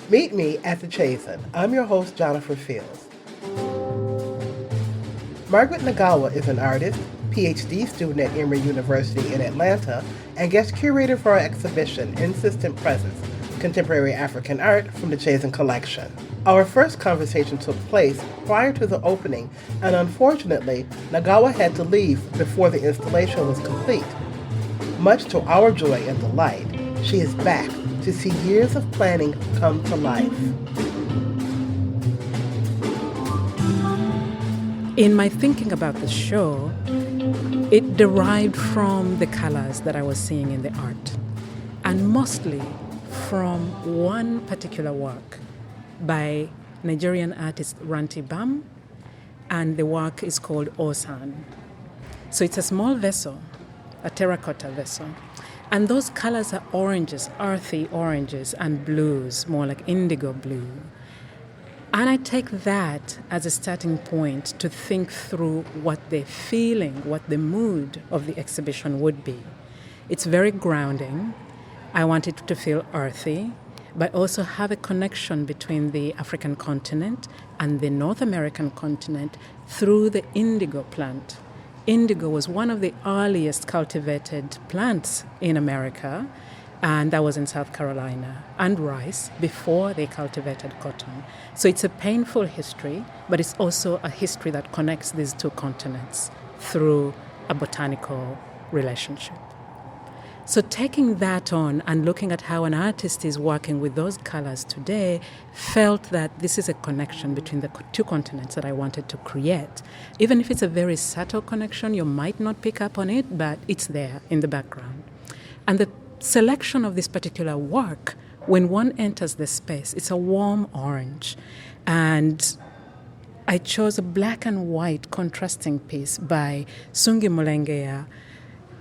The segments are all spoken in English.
Meet me at the Chazen. I'm your host, Gianofer Fields. Margaret Nagawa is an artist, PhD student at Emory University in Atlanta, and guest curator for our exhibition, Insistent Presence, Contemporary African Art from the Chazen Collection. Our first conversation took place prior to the opening, and unfortunately, Nagawa had to leave before the installation was complete. Much to our joy and delight, she is back to see years of planning come to life. In my thinking about the show, it derived from the colors that I was seeing in the art, and mostly from one particular work by Nigerian artist Ranti Bam, and the work is called Osan. So it's a small vessel, a terracotta vessel, and those colors are oranges, earthy oranges, and blues, more like indigo blue. And I take that as a starting point to think through what the feeling, what the mood of the exhibition would be. It's very grounding. I want it to feel earthy, but also have a connection between the African continent and the North American continent through the indigo plant. Indigo was one of the earliest cultivated plants in America, and that was in South Carolina, and rice before they cultivated cotton. So it's a painful history, but it's also a history that connects these two continents through a botanical relationship. So taking that on and looking at how an artist is working with those colors today, felt that this is a connection between the two continents that I wanted to create. Even if it's a very subtle connection, you might not pick up on it, but it's there in the background. And the selection of this particular work, when one enters the space, it's a warm orange. And I chose a black and white contrasting piece by Sungi Mulengea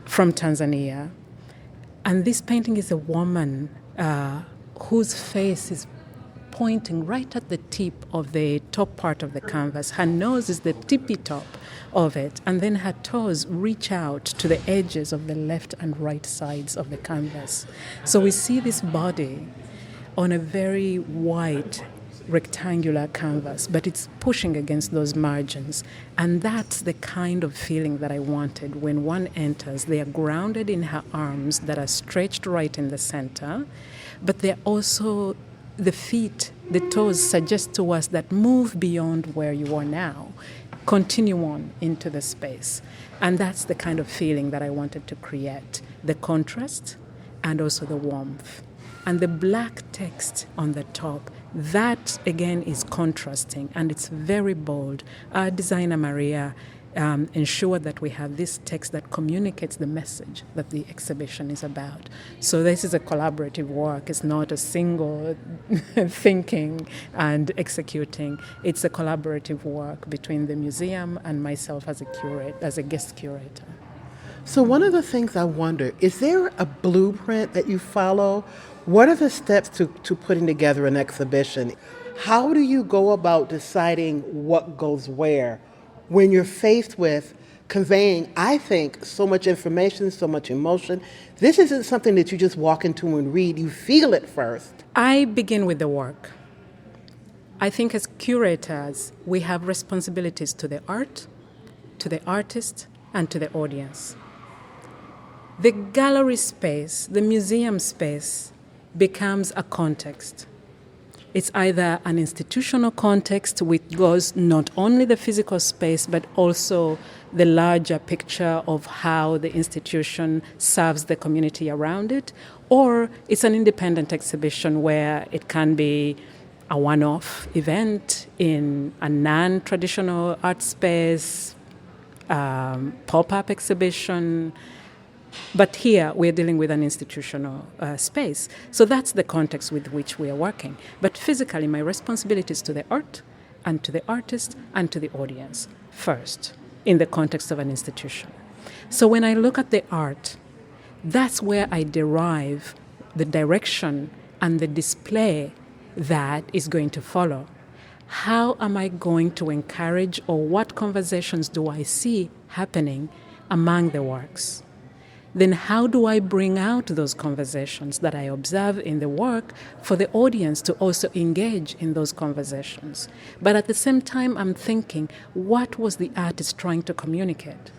from Tanzania. And this painting is a woman whose face is pointing right at the tip of the top part of the canvas. Her nose is the tippy top of it, and then her toes reach out to the edges of the left and right sides of the canvas. So we see this body on a very white rectangular canvas, but it's pushing against those margins. And that's the kind of feeling that I wanted when one enters. They are grounded in her arms that are stretched right in the center, but they're also the feet, the toes suggest to us that move beyond where you are now, continue on into the space. And that's the kind of feeling that I wanted to create, the contrast and also the warmth. And the black text on the top, that again is contrasting and it's very bold. Our designer Maria ensured that we have this text that communicates the message that the exhibition is about. So this is a collaborative work. It's not a single thinking and executing. It's a collaborative work between the museum and myself as a guest curator. So one of the things I wonder, is there a blueprint that you follow? What are the steps to putting together an exhibition? How do you go about deciding what goes where when you're faced with conveying, I think, so much information, so much emotion? This isn't something that you just walk into and read. You feel it first. I begin with the work. I think as curators, we have responsibilities to the art, to the artist, and to the audience. The gallery space, the museum space, becomes a context. It's either an institutional context which goes not only the physical space but also the larger picture of how the institution serves the community around it, or it's an independent exhibition where it can be a one-off event in a non-traditional art space, pop-up exhibition. But here we're dealing with an institutional space. So that's the context with which we are working. But physically, my responsibility is to the art and to the artist and to the audience first in the context of an institution. So when I look at the art, that's where I derive the direction and the display that is going to follow. How am I going to encourage, or what conversations do I see happening among the works? then how do I bring out those conversations that I observe in the work for the audience to also engage in those conversations? But at the same time, I'm thinking, what was the artist trying to communicate?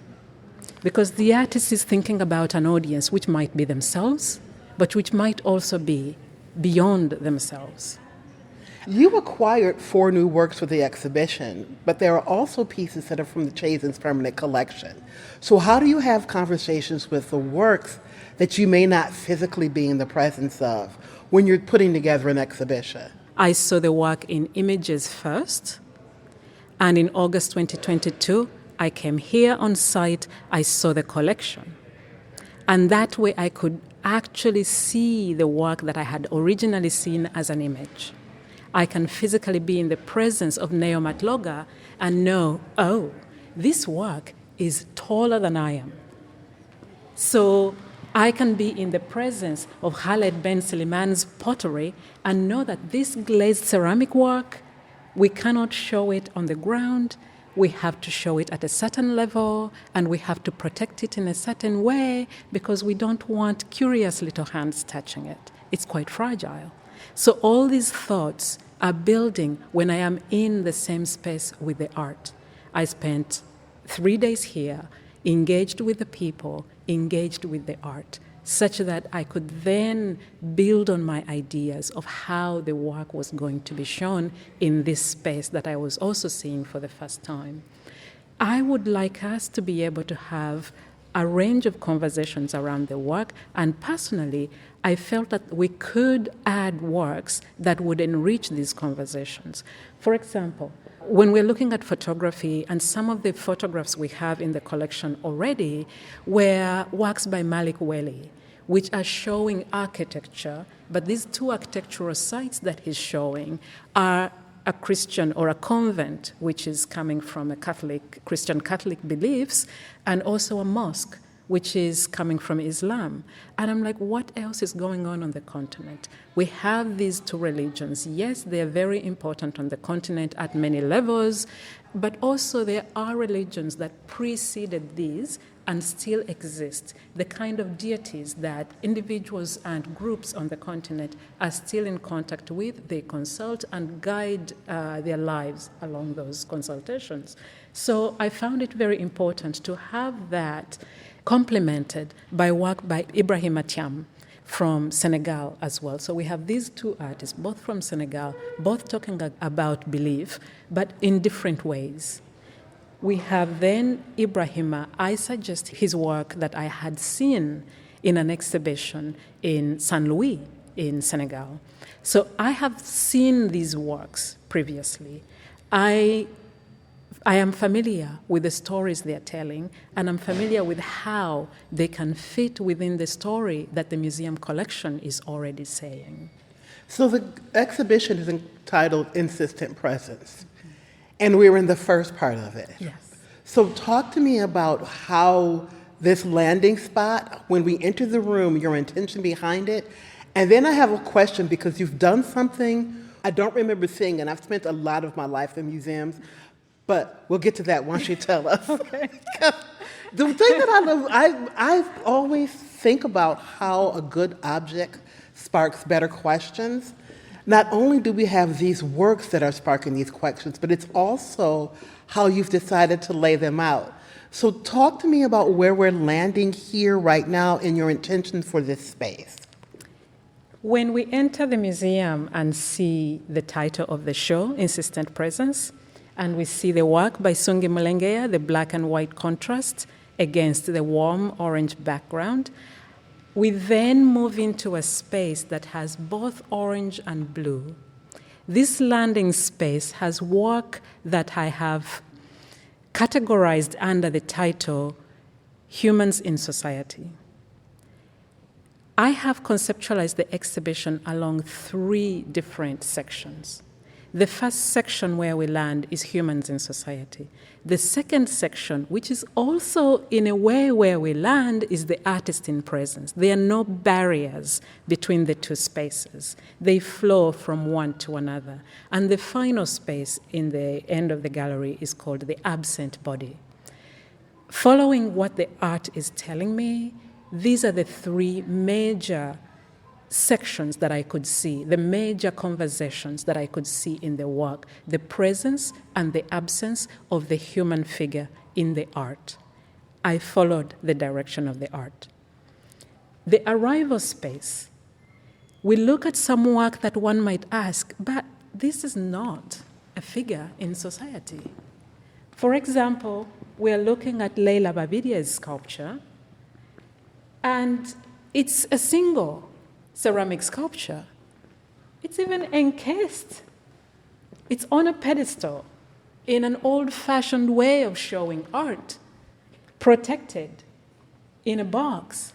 Because the artist is thinking about an audience which might be themselves, but which might also be beyond themselves. You acquired 4 new works for the exhibition, but there are also pieces that are from the Chazen's permanent collection. So how do you have conversations with the works that you may not physically be in the presence of when you're putting together an exhibition? I saw the work in images first, and in August 2022, I came here on site, I saw the collection. And that way I could actually see the work that I had originally seen as an image. I can physically be in the presence of Neo Matloga and know, oh, this work is taller than I am. So I can be in the presence of Khaled Ben Suleiman's pottery and know that this glazed ceramic work, we cannot show it on the ground. We have to show it at a certain level, and we have to protect it in a certain way because we don't want curious little hands touching it. It's quite fragile. So all these thoughts are building when I am in the same space with the art. I spent 3 days here, engaged with the people, engaged with the art, such that I could then build on my ideas of how the work was going to be shown in this space that I was also seeing for the first time. I would like us to be able to have a range of conversations around the work, and personally, I felt that we could add works that would enrich these conversations. For example, when we're looking at photography, and some of the photographs we have in the collection already were works by Malik Weli, which are showing architecture, but these 2 architectural sites that he's showing are a Christian or a convent, which is coming from a Christian Catholic beliefs, and also a mosque, which is coming from Islam. And I'm like, what else is going on the continent? We have these 2 religions. Yes, they're very important on the continent at many levels, but also there are religions that preceded these and still exist. The kind of deities that individuals and groups on the continent are still in contact with, they consult and guide their lives along those consultations. So I found it very important to have that complemented by work by Ibrahim Atiam from Senegal as well. So we have these 2 artists, both from Senegal, both talking about belief, but in different ways. We have then Ibrahima. I suggest his work that I had seen in an exhibition in Saint Louis in Senegal. So I have seen these works previously. I am familiar with the stories they're telling, and I'm familiar with how they can fit within the story that the museum collection is already saying. So the exhibition is entitled Insistent Presence, and we were in the first part of it. Yes. So talk to me about how this landing spot, when we enter the room, your intention behind it, and then I have a question because you've done something I don't remember seeing, and I've spent a lot of my life in museums, but we'll get to that once you tell us. Okay. The thing that I love, I always think about how a good object sparks better questions. Not only do we have these works that are sparking these questions, but it's also how you've decided to lay them out. So talk to me about where we're landing here right now and your intention for this space. When we enter the museum and see the title of the show, Insistent Presence, and we see the work by Sungi Mulengea, the black and white contrast against the warm orange background, we then move into a space that has both orange and blue. This landing space has work that I have categorized under the title Humans in Society. I have conceptualized the exhibition along 3 different sections. The first section where we land is humans in society. The second section, which is also in a way where we land, is the artist in presence. There are no barriers between the 2 spaces. They flow from one to another. And the final space in the end of the gallery is called the absent body. Following what the art is telling me, these are the three major sections that I could see, the major conversations that I could see in the work: the presence and the absence of the human figure in the art. I followed the direction of the art. The arrival space. We look at some work that one might ask, but this is not a figure in society. For example, we are looking at Leila Babidie's sculpture, and it's a single ceramic sculpture. It's even encased. It's on a pedestal in an old-fashioned way of showing art, protected in a box.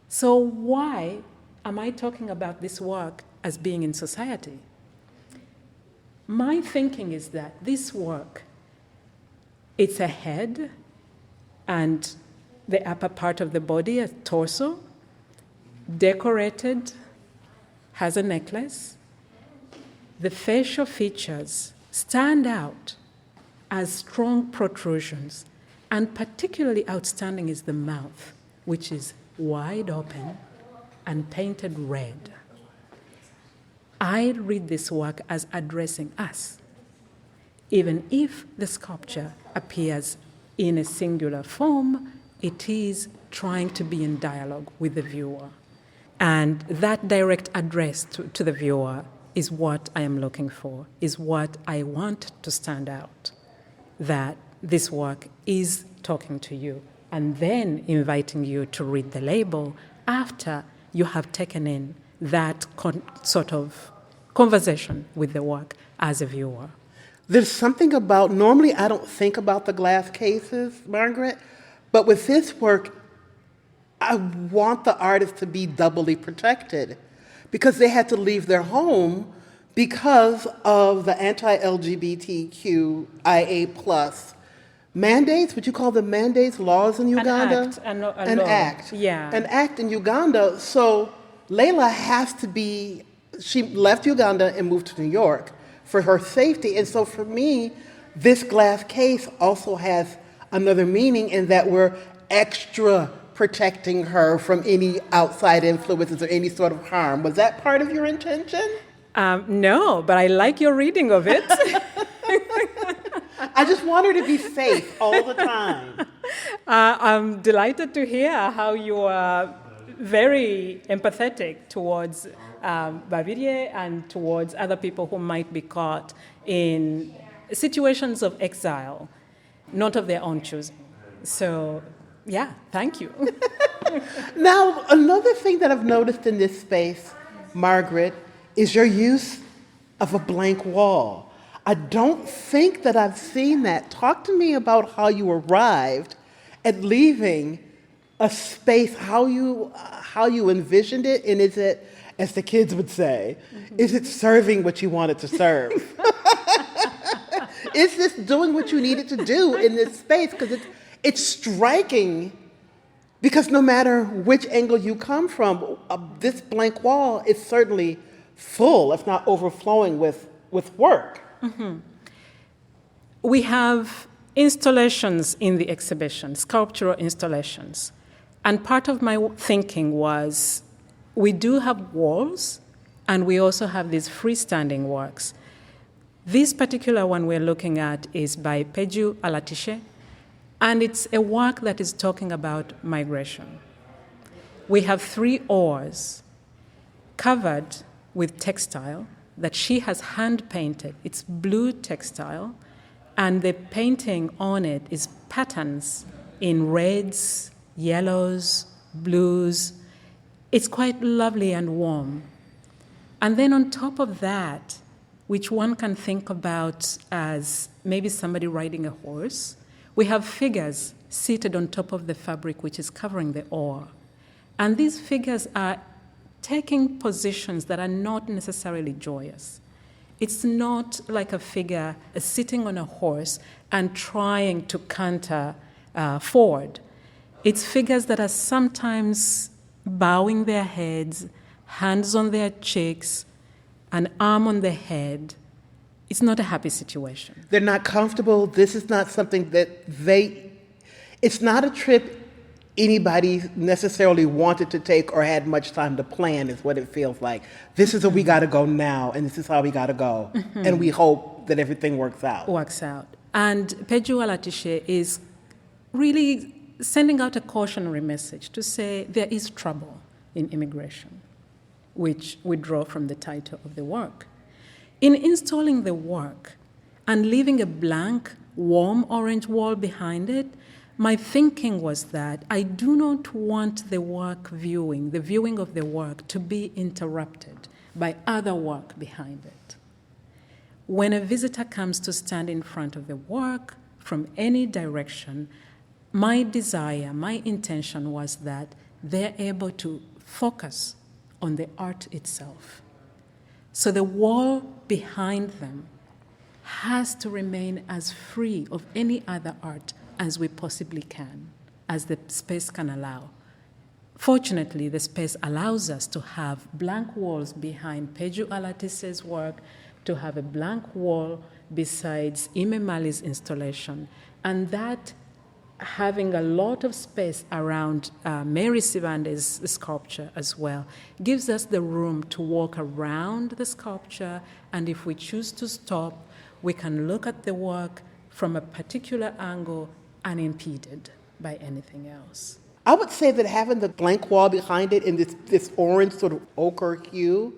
So why am I talking about this work as being in society? My thinking is that this work, it's a head and the upper part of the body, a torso, decorated, has a necklace. The facial features stand out as strong protrusions, and particularly outstanding is the mouth, which is wide open and painted red. I read this work as addressing us, even if the sculpture appears in a singular form, it is trying to be in dialogue with the viewer. And that direct address to the viewer is what I am looking for, is what I want to stand out, that this work is talking to you, and then inviting you to read the label after you have taken in that sort of conversation with the work as a viewer. There's something about, normally I don't think about the glass cases, Margaret, but with this work, I want the artist to be doubly protected because they had to leave their home because of the anti-LGBTQIA plus mandates. Would you call them mandates, laws in Uganda? An act. Yeah. An act in Uganda. So Layla has to be, she left Uganda and moved to New York for her safety. And so for me, this glass case also has another meaning in that we're extra protecting her from any outside influences or any sort of harm. Was that part of your intention? No, but I like your reading of it. I just want her to be safe all the time. I'm delighted to hear how you are very empathetic towards Babidie and towards other people who might be caught in situations of exile, not of their own choosing. So, yeah, thank you. Now, another thing that I've noticed in this space, Margaret, is your use of a blank wall. I don't think that I've seen that. Talk to me about how you arrived at leaving a space, how you envisioned it, and is it, as the kids would say, is it serving what you wanted to serve? Is this doing what you needed to do in this space? Because it's striking, because no matter which angle you come from, this blank wall is certainly full, if not overflowing with work. Mm-hmm. We have installations in the exhibition, sculptural installations. And part of my thinking was we do have walls, and we also have these freestanding works. This particular one we're looking at is by Peju Alatishe, and it's a work that is talking about migration. We have 3 oars covered with textile that she has hand-painted. It's blue textile, and the painting on it is patterns in reds, yellows, blues. It's quite lovely and warm. And then on top of that, which one can think about as maybe somebody riding a horse, we have figures seated on top of the fabric which is covering the oar. And these figures are taking positions that are not necessarily joyous. It's not like a figure sitting on a horse and trying to canter forward. It's figures that are sometimes bowing their heads, hands on their cheeks, an arm on the head. It's not a happy situation. They're not comfortable. This is not something that it's not a trip anybody necessarily wanted to take or had much time to plan, is what it feels like. This is where we got to go now, and this is how we got to go. And we hope that everything works out. And Peju Alatishe is really sending out a cautionary message to say there is trouble in immigration, which we draw from the title of the work. In installing the work and leaving a blank, warm orange wall behind it, my thinking was that I do not want the viewing of the work, to be interrupted by other work behind it. When a visitor comes to stand in front of the work from any direction, my desire, my intention was that they're able to focus on the art itself. So the wall behind them has to remain as free of any other art as we possibly can, as the space can allow. Fortunately, the space allows us to have blank walls behind Peju Alatise's work, to have a blank wall besides Ime Mali's installation, and that having a lot of space around Mary Sivande's sculpture as well gives us the room to walk around the sculpture, and if we choose to stop, we can look at the work from a particular angle unimpeded by anything else. I would say that having the blank wall behind it in this orange sort of ochre hue,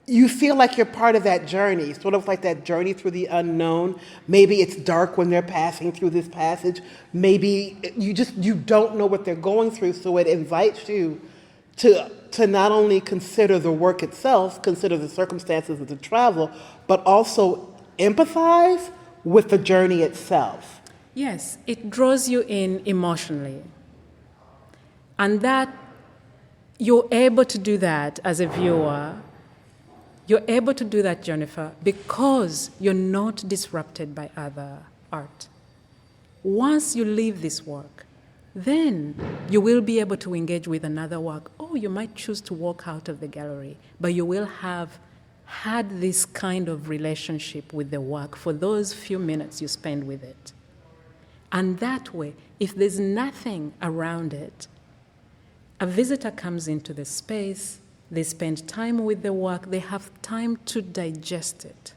you feel like you're part of that journey, sort of like that journey through the unknown. Maybe it's dark when they're passing through this passage. Maybe you don't know what they're going through, so it invites you to not only consider the work itself, consider the circumstances of the travel, but also empathize with the journey itself. Yes, it draws you in emotionally. And that you're able to do that as a viewer. You're able to do that, Gianofer, because you're not disrupted by other art. Once you leave this work, then you will be able to engage with another work. Oh, you might choose to walk out of the gallery, but you will have had this kind of relationship with the work for those few minutes you spend with it. And that way, if there's nothing around it, a visitor comes into the space, they spend time with the work, they have time to digest it.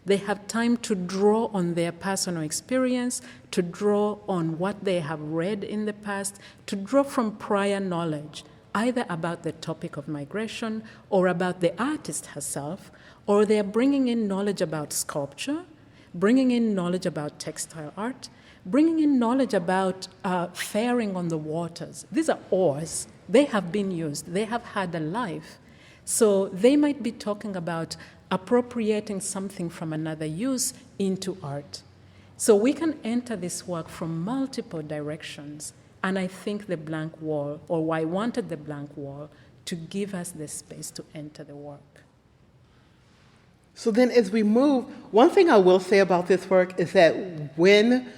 They have time to draw on their personal experience, to draw on what they have read in the past, to draw from prior knowledge, either about the topic of migration or about the artist herself, or they're bringing in knowledge about sculpture, bringing in knowledge about textile art, bringing in knowledge about faring on the waters. These are oars. They have been used. They have had a life. So they might be talking about appropriating something from another use into art. So we can enter this work from multiple directions. And I think the blank wall, or I wanted the blank wall, to give us the space to enter the work. So then as we move, one thing I will say about this work is that when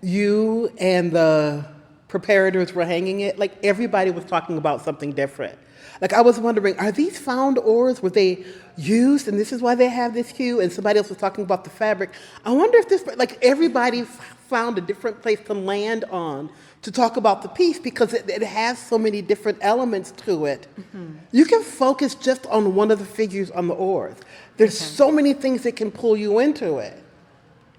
you and the preparators were hanging it, like everybody was talking about something different. Like I was wondering, are these found ores? Were they used and this is why they have this hue? And somebody else was talking about the fabric. I wonder if this, like everybody found a different place to land on to talk about the piece because it has so many different elements to it. Mm-hmm. You can focus just on one of the figures on the oars. There's so many things that can pull you into it.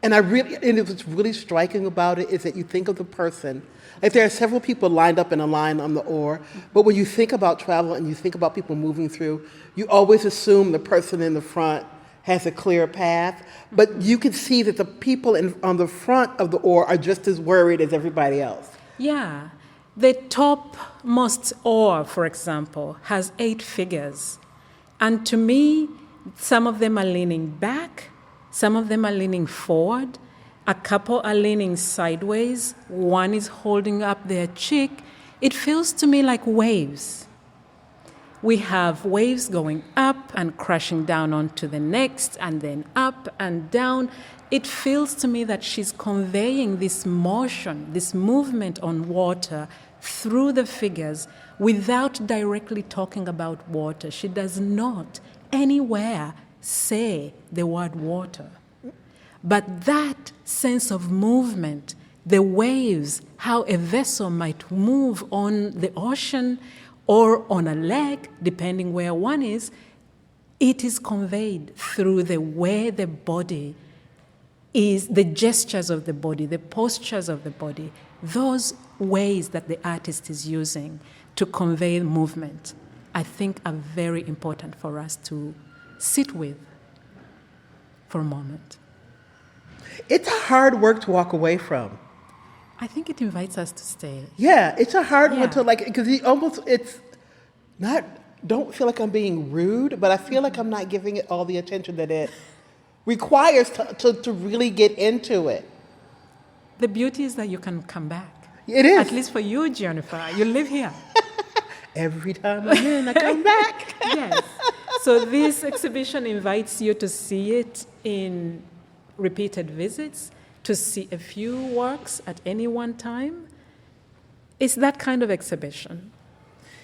And what's really striking about it is that you think of the person, like there are several people lined up in a line on the oar, but when you think about travel and you think about people moving through, you always assume the person in the front has a clear path, but you can see that the people on the front of the oar are just as worried as everybody else. Yeah. The topmost oar, for example, has 8 figures. And to me, some of them are leaning back, some of them are leaning forward, a couple are leaning sideways, one is holding up their cheek. It feels to me like waves. We have waves going up and crashing down onto the next, and then up and down. It feels to me that she's conveying this motion, this movement on water through the figures without directly talking about water. She does not anywhere say the word water. But that sense of movement the waves, how a vessel might move on the ocean or on a lake, depending where one is, it is conveyed through the way the body is, the gestures of the body, the postures of the body, those ways that the artist is using to convey movement, I think are very important for us to sit with for a moment. It's a hard work to walk away from. I think it invites us to stay. Yeah, it's a hard one Yeah. to because it's not, don't feel like I'm being rude, but I feel like I'm not giving it all the attention that it requires to really get into it. The beauty is that you can come back. It is. At least for you, Gianofer, you live here. Every time I'm in, I come back. Yes. So this exhibition invites you to see it in repeated visits, to see a few works at any one time. It's that kind of exhibition.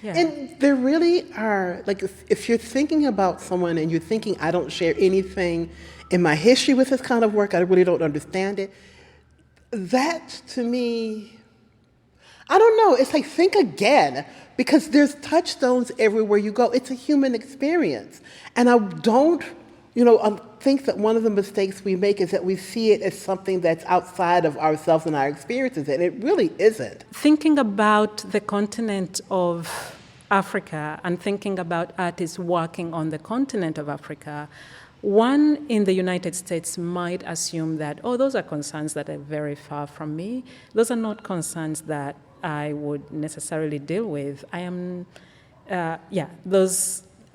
Yeah. And there really are, like, if you're thinking about someone and you're thinking, I don't share anything in my history with this kind of work, I really don't understand it, that, to me, I don't know, it's like, think again, because there's touchstones everywhere you go. It's a human experience. And I don't, I think that one of the mistakes we make is that we see it as something that's outside of ourselves and our experiences, and it really isn't. Thinking about the continent of Africa and thinking about artists working on the continent of Africa, one in the United States might assume that, those are concerns that are very far from me. Those are not concerns that I would necessarily deal with.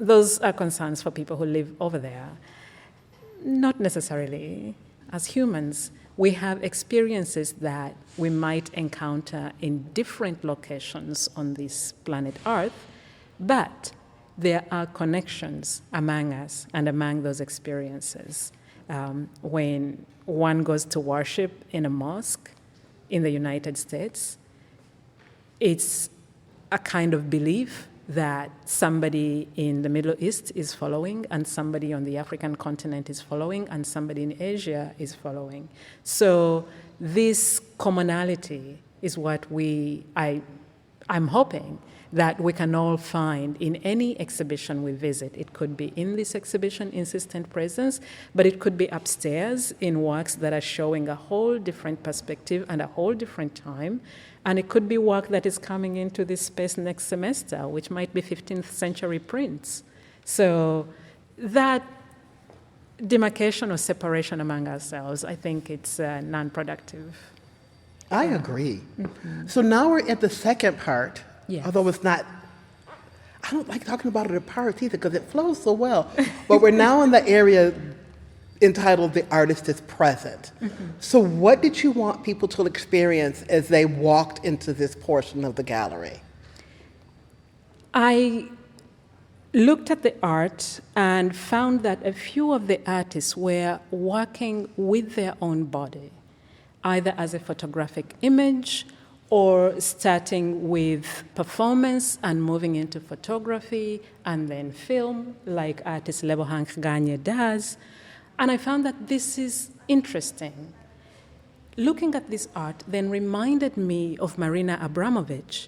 Those are concerns for people who live over there. Not necessarily. As humans, we have experiences that we might encounter in different locations on this planet Earth, but there are connections among us and among those experiences. When one goes to worship in a mosque in the United States, it's a kind of belief that somebody in the Middle East is following, and somebody on the African continent is following, and somebody in Asia is following. So this commonality is what I'm hoping that we can all find in any exhibition we visit. It could be in this exhibition, Insistent Presence, but it could be upstairs in works that are showing a whole different perspective and a whole different time. And it could be work that is coming into this space next semester, which might be 15th century prints. So that demarcation or separation among ourselves, I think it's non-productive. I agree. Mm-hmm. So now we're at the second part, yes. Although it's not, I don't like talking about it in parts either because it flows so well. But we're now in the area entitled The Artist is Present. Mm-hmm. So what did you want people to experience as they walked into this portion of the gallery? I looked at the art and found that a few of the artists were working with their own body, either as a photographic image or starting with performance and moving into photography and then film, like artist Lebohang Ganye does. And I found that this is interesting. Looking at this art then reminded me of Marina Abramović,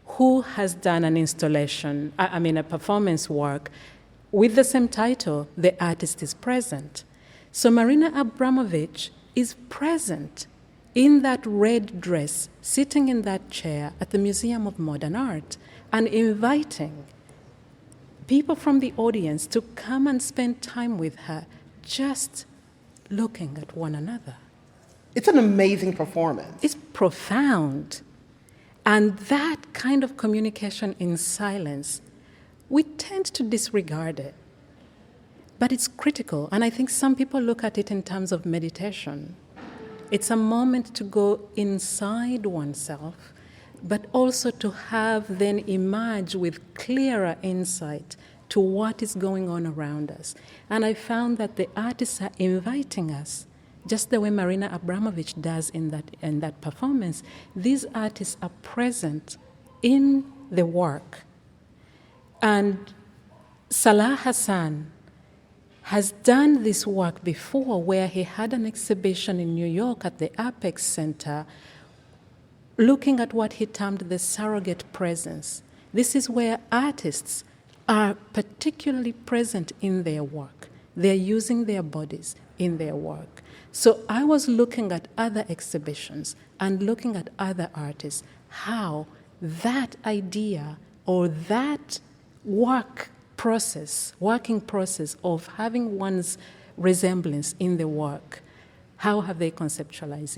who has done an installation, a performance work with the same title, The Artist is Present. So Marina Abramović is present in that red dress, sitting in that chair at the Museum of Modern Art and inviting people from the audience to come and spend time with her, just looking at one another. It's an amazing performance. It's profound. And that kind of communication in silence, we tend to disregard it. But it's critical, and I think some people look at it in terms of meditation. It's a moment to go inside oneself, but also to have then emerge with clearer insight to what is going on around us. And I found that the artists are inviting us, just the way Marina Abramović does in that performance. These artists are present in the work. And Salah Hassan has done this work before, where he had an exhibition in New York at the Apex Center looking at what he termed the surrogate presence. This is where artists are particularly present in their work. They're using their bodies in their work. So I was looking at other exhibitions and looking at other artists, how that idea or that working process of having one's resemblance in the work, how have they conceptualized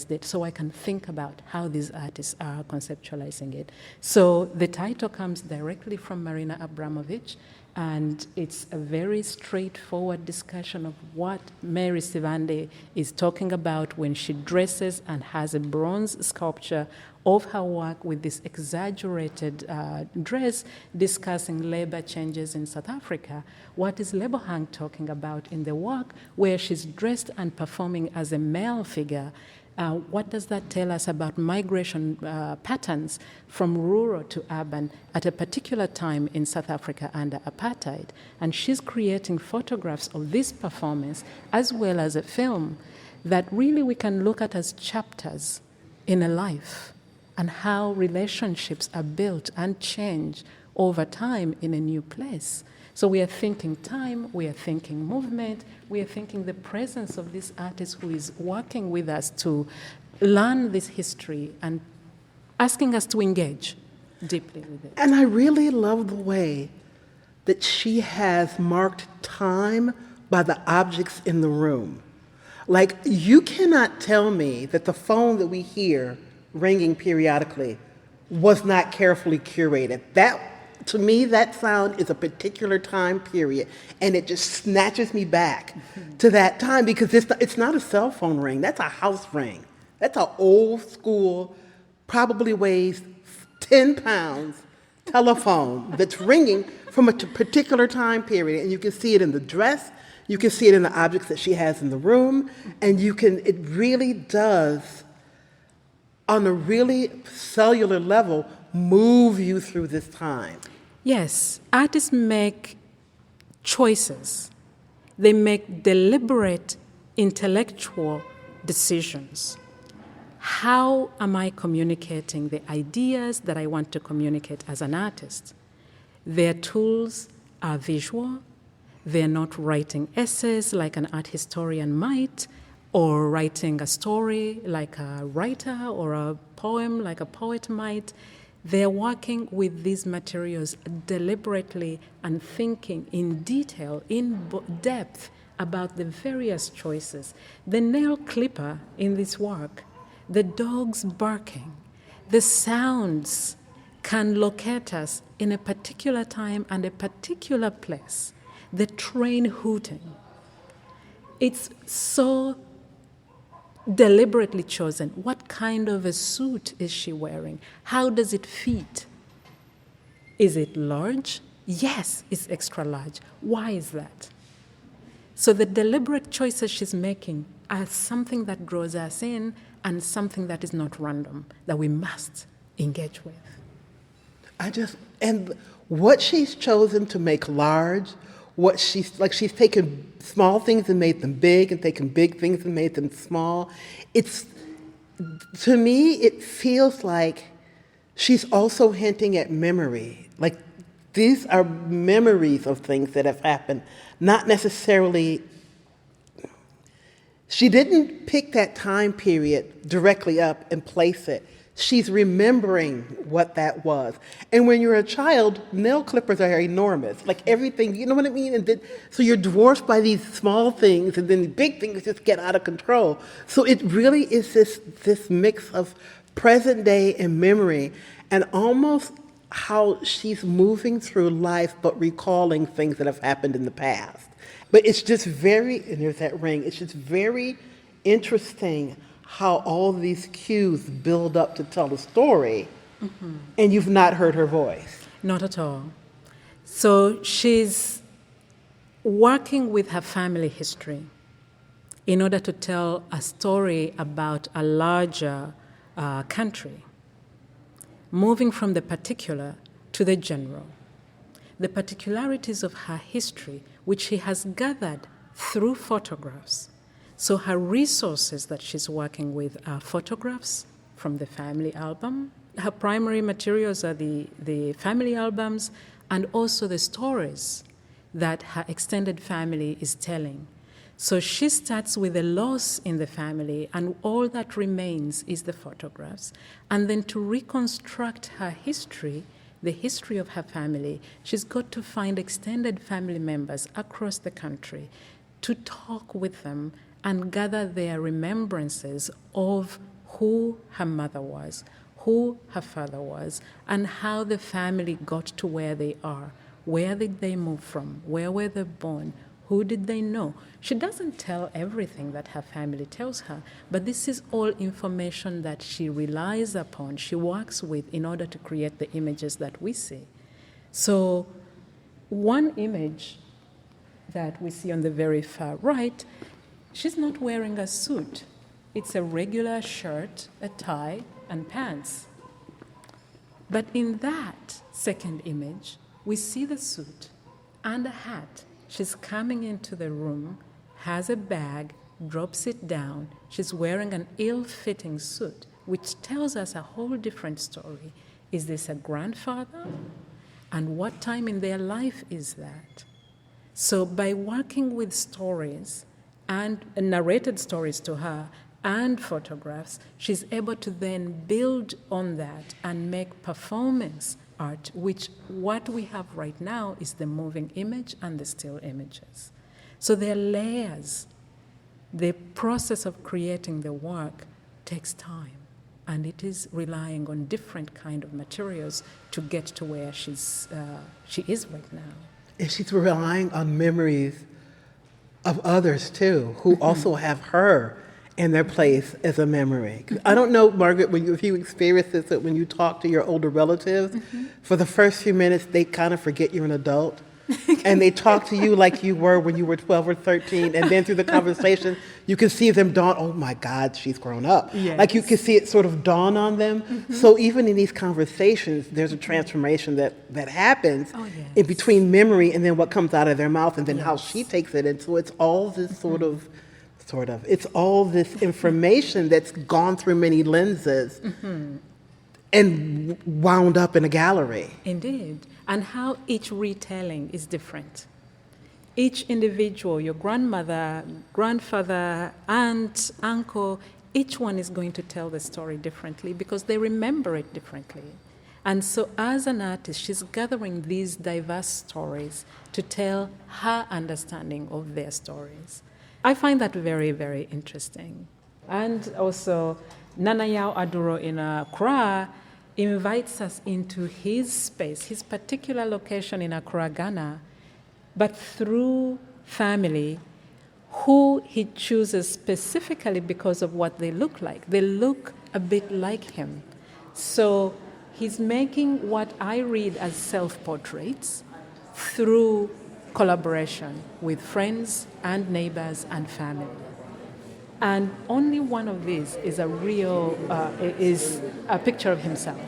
it, so I can think about how these artists are conceptualizing it. So the title comes directly from Marina Abramovich, and it's a very straightforward discussion of what Mary Sivande is talking about when she dresses and has a bronze sculpture of her work with this exaggerated dress discussing labor changes in South Africa. What is Lebohang talking about in the work where she's dressed and performing as a male figure? What does that tell us about migration patterns from rural to urban at a particular time in South Africa under apartheid? And she's creating photographs of this performance as well as a film that really we can look at as chapters in a life and how relationships are built and change over time in a new place. So we are thinking time, we are thinking movement, we are thinking the presence of this artist who is working with us to learn this history and asking us to engage deeply with it. And I really love the way that she has marked time by the objects in the room. Like, you cannot tell me that the phone that we hear ringing periodically was not carefully curated. That, to me, that sound is a particular time period, and it just snatches me back to that time, because it's not a cell phone ring, that's a house ring. That's an old school, probably weighs 10 pounds telephone that's ringing from a particular time period, and you can see it in the dress, you can see it in the objects that she has in the room, and it really does, on a really cellular level, move you through this time. Yes, artists make choices. They make deliberate intellectual decisions. How am I communicating the ideas that I want to communicate as an artist? Their tools are visual. They're not writing essays like an art historian might, or writing a story like a writer, or a poem like a poet might. They're working with these materials deliberately and thinking in detail, in depth, about the various choices. The nail clipper in this work, the dogs barking, the sounds can locate us in a particular time and a particular place. The train hooting. It's so deliberately chosen. What kind of a suit is she wearing? How does it fit? Is it large? Yes, it's extra large. Why is that? So the deliberate choices she's making are something that draws us in and something that is not random, that we must engage with. And what she's chosen to make large, she's taken small things and made them big, and taken big things and made them small. To me, it feels like she's also hinting at memory. Like, these are memories of things that have happened, not necessarily. She didn't pick that time period directly up and place it. She's remembering what that was. And when you're a child, nail clippers are enormous. Like, everything, you know what I mean? And then, so you're dwarfed by these small things, and then the big things just get out of control. So it really is this mix of present day and memory, and almost how she's moving through life but recalling things that have happened in the past. But it's just and there's that ring, it's just very interesting how all these cues build up to tell a story, and you've not heard her voice. Not at all. So she's working with her family history in order to tell a story about a larger country, moving from the particular to the general. The particularities of her history, which she has gathered through photographs. So her resources that she's working with are photographs from the family album. Her primary materials are the family albums and also the stories that her extended family is telling. So she starts with a loss in the family, and all that remains is the photographs. And then to reconstruct her history, the history of her family, she's got to find extended family members across the country to talk with them and gather their remembrances of who her mother was, who her father was, and how the family got to where they are. Where did they move from? Where were they born? Who did they know? She doesn't tell everything that her family tells her, but this is all information that she relies upon, she works with in order to create the images that we see. So one image that we see on the very far right, she's not wearing a suit. It's a regular shirt, a tie, and pants. But in that second image, we see the suit and a hat. She's coming into the room, has a bag, drops it down. She's wearing an ill-fitting suit, which tells us a whole different story. Is this a grandfather? And what time in their life is that? So by working with stories and narrated stories to her and photographs, she's able to then build on that and make performance art, which what we have right now is the moving image and the still images. So there are layers. The process of creating the work takes time, and it is relying on different kind of materials to get to where she is right now. And she's relying on memories of others too, who also have her in their place as a memory. I don't know, Margaret, if you experience this, that when you talk to your older relatives, for the first few minutes, they kind of forget you're an adult. And they talk to you like you were when you were 12 or 13. And then through the conversation, you can see them dawn, oh my God, she's grown up. Yes. Like you can see it sort of dawn on them. So even in these conversations, there's a transformation that happens in between memory and then what comes out of their mouth and then how she takes it. And so it's all this it's all this information that's gone through many lenses and wound up in a gallery. Indeed. And how each retelling is different. Each individual, your grandmother, grandfather, aunt, uncle, each one is going to tell the story differently because they remember it differently. And so as an artist, she's gathering these diverse stories to tell her understanding of their stories. I find that very, very interesting. And also, Nanayao Aduro in Accra invites us into his space, his particular location in Accra, Ghana, but through family who he chooses specifically because of what they look like. They look a bit like him. So he's making what I read as self-portraits through collaboration with friends and neighbors and family. And only one of these is is a picture of himself.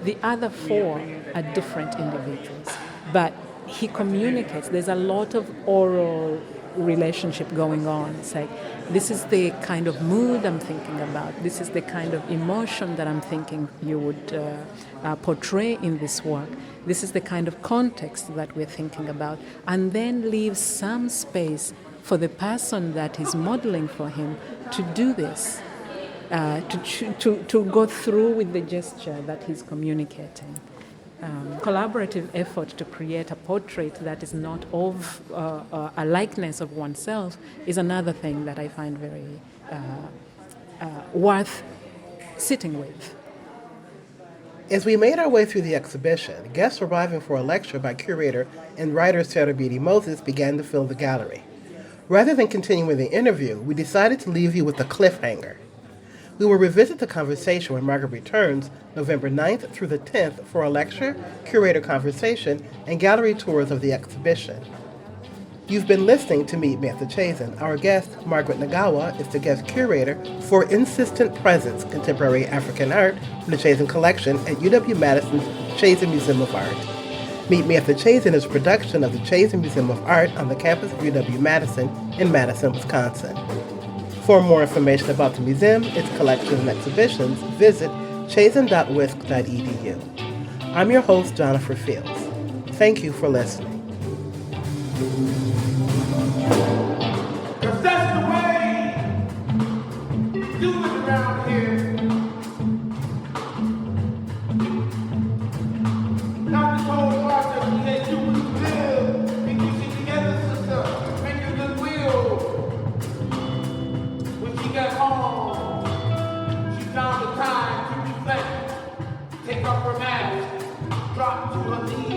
The other four are different individuals. But he communicates. There's a lot of oral relationship going on. It's like, this is the kind of mood I'm thinking about. This is the kind of emotion that I'm thinking you would portray in this work. This is the kind of context that we're thinking about. And then leaves some space for the person that is modeling for him to do this, to go through with the gesture that he's communicating. Collaborative effort to create a portrait that is not of a likeness of oneself is another thing that I find very worth sitting with. As we made our way through the exhibition, guests arriving for a lecture by curator and writer Sarah Beatty Moses began to fill the gallery. Rather than continuing the interview, we decided to leave you with a cliffhanger. We will revisit the conversation when Margaret returns November 9th through the 10th for a lecture, curator conversation, and gallery tours of the exhibition. You've been listening to Meet Me at the Chazen. Our guest, Margaret Nagawa, is the guest curator for Insistent Presence, Contemporary African Art from the Chazen Collection at UW-Madison's Chazen Museum of Art. Meet Me at the Chazen is a production of the Chazen Museum of Art on the campus of UW-Madison in Madison, Wisconsin. For more information about the museum, its collections and exhibitions, visit chazen.wisc.edu. I'm your host, Gianofer Fields. Thank you for listening. Cause that's the way we do it around here. Not this whole process, we had do what you will. Make you sit together, sister. Make your goodwill. When she got home, she found the time to reflect. Take off her mask, drop to her knees.